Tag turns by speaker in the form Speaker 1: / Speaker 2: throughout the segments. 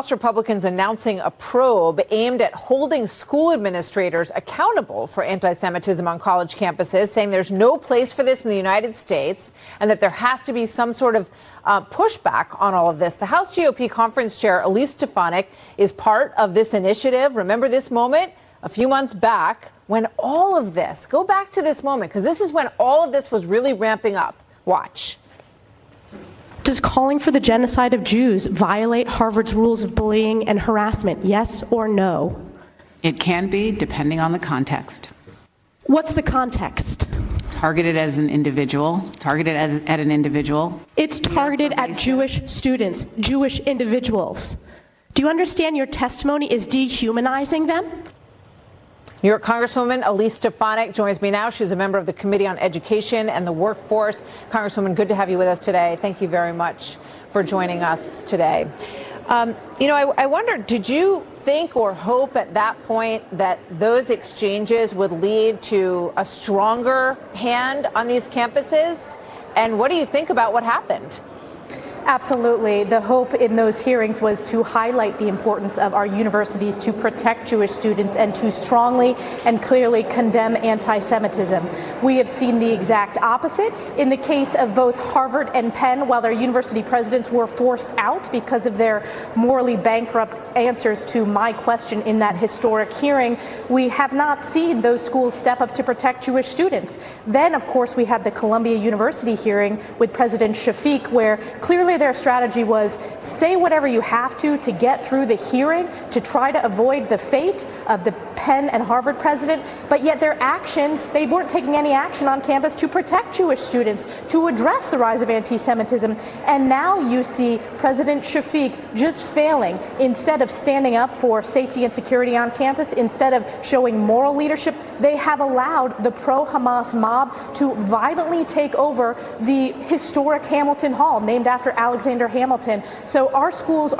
Speaker 1: House Republicans announcing a probe aimed at holding school administrators accountable for anti-Semitism on college campuses, saying there's no place for this in the United States and that there has to be some sort of pushback on all of this. The House GOP conference chair, Elise Stefanik, is part of this initiative. Remember this moment a few months back when all of this, go back to this moment, because this is when all of this was really ramping up. Watch.
Speaker 2: Does calling for the genocide of Jews violate Harvard's rules of bullying and harassment? Yes or no?
Speaker 3: It can be, depending on the context.
Speaker 2: What's the context?
Speaker 3: Targeted as an individual, at an individual.
Speaker 2: It's targeted at Jewish students, Jewish individuals. Do you understand your testimony is dehumanizing them?
Speaker 1: New York Congresswoman Elise Stefanik joins me now. She's a member of the Committee on Education and the Workforce. Congresswoman, good to have you with us today. Thank you very much for joining us today. I wonder, did you think or hope at that point that those exchanges would lead to a stronger hand on these campuses? And what do you think about what happened?
Speaker 4: Absolutely. The hope in those hearings was to highlight the importance of our universities to protect Jewish students and to strongly and clearly condemn anti-Semitism. We have seen the exact opposite. In the case of both Harvard and Penn, while their university presidents were forced out because of their morally bankrupt answers to my question in that historic hearing, we have not seen those schools step up to protect Jewish students. Then, of course, we had the Columbia University hearing with President Shafiq, where clearly their strategy was say whatever you have to get through the hearing to try to avoid the fate of the Penn and Harvard president, but yet their actions, they weren't taking any action on campus to protect Jewish students, to address the rise of anti-Semitism. And now you see President Shafiq just failing. Instead of standing up for safety and security on campus, instead of showing moral leadership, they have allowed the pro-Hamas mob to violently take over the historic Hamilton Hall, named after Alexander Hamilton. So our schools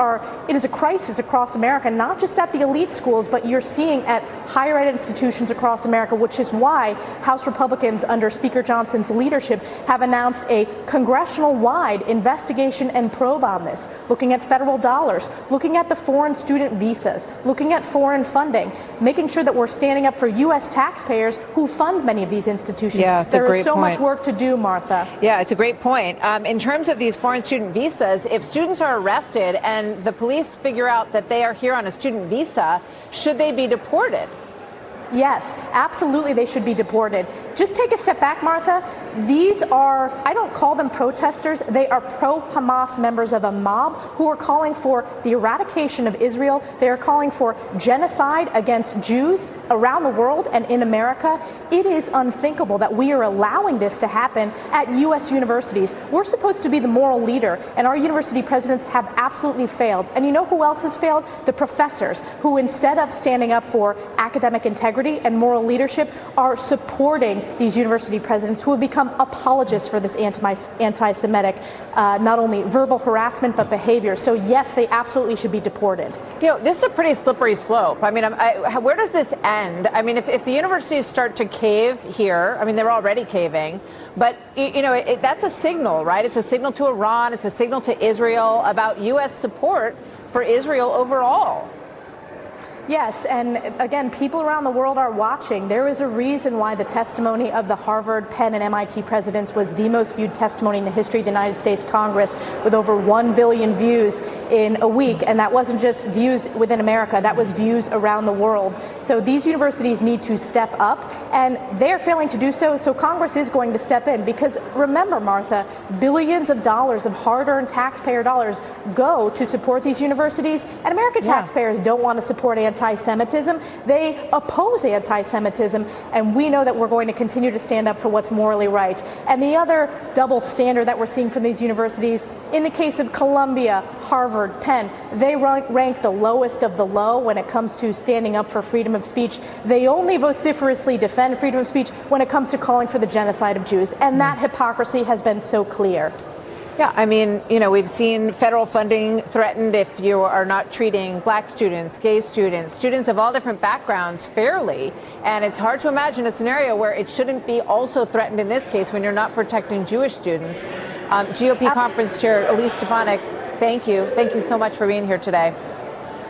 Speaker 4: it is a crisis across America, not just at the elite schools, but you're seeing at higher ed institutions across America, which is why House Republicans under Speaker Johnson's leadership have announced a congressional-wide investigation and probe on this, looking at federal dollars, looking at the foreign student visas, looking at foreign funding, making sure that we're standing up for U.S. taxpayers who fund many of these institutions.
Speaker 1: Yeah, it's a great point.
Speaker 4: There is so much work to do, Martha.
Speaker 1: Yeah, it's a great point. In terms of these foreign student visas, if students are arrested and the police figure out that they are here on a student visa, should they be deported?
Speaker 4: Yes, absolutely they should be deported. Just take a step back, Martha. These are, I don't call them protesters, they are pro-Hamas members of a mob who are calling for the eradication of Israel. They are calling for genocide against Jews around the world and in America. It is unthinkable that we are allowing this to happen at U.S. universities. We're supposed to be the moral leader, and our university presidents have absolutely failed. And you know who else has failed? The professors, who instead of standing up for academic integrity and moral leadership are supporting these university presidents who have become apologists for this anti-Semitic, not only verbal harassment, but behavior. So, yes, they absolutely should be deported.
Speaker 1: You know, this is a pretty slippery slope. I mean, where does this end? I mean, if the universities start to cave here, I mean, they're already caving, but, that's a signal, right? It's a signal to Iran. It's a signal to Israel about U.S. support for Israel overall.
Speaker 4: Yes, and again, people around the world are watching. There is a reason why the testimony of the Harvard, Penn, and MIT presidents was the most viewed testimony in the history of the United States Congress, with over 1 billion views in a week. And that wasn't just views within America, that was views around the world. So these universities need to step up, and they're failing to do so. So Congress is going to step in, because remember, Martha, billions of dollars of hard-earned taxpayer dollars go to support these universities, and American taxpayers don't want to support anti-Semitism. They oppose anti-Semitism, and we know that we're going to continue to stand up for what's morally right. And the other double standard that we're seeing from these universities, in the case of Columbia, Harvard, Penn, they rank the lowest of the low when it comes to standing up for freedom of speech. They only vociferously defend freedom of speech when it comes to calling for the genocide of Jews, and that hypocrisy has been so clear.
Speaker 1: Yeah, I mean, we've seen federal funding threatened if you are not treating black students, gay students, students of all different backgrounds fairly. And it's hard to imagine a scenario where it shouldn't be also threatened in this case when you're not protecting Jewish students. GOP Conference Chair Elise Stefanik, thank you. Thank you so much for being here today.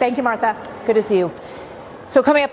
Speaker 4: Thank you, Martha.
Speaker 1: Good to see you. So coming up.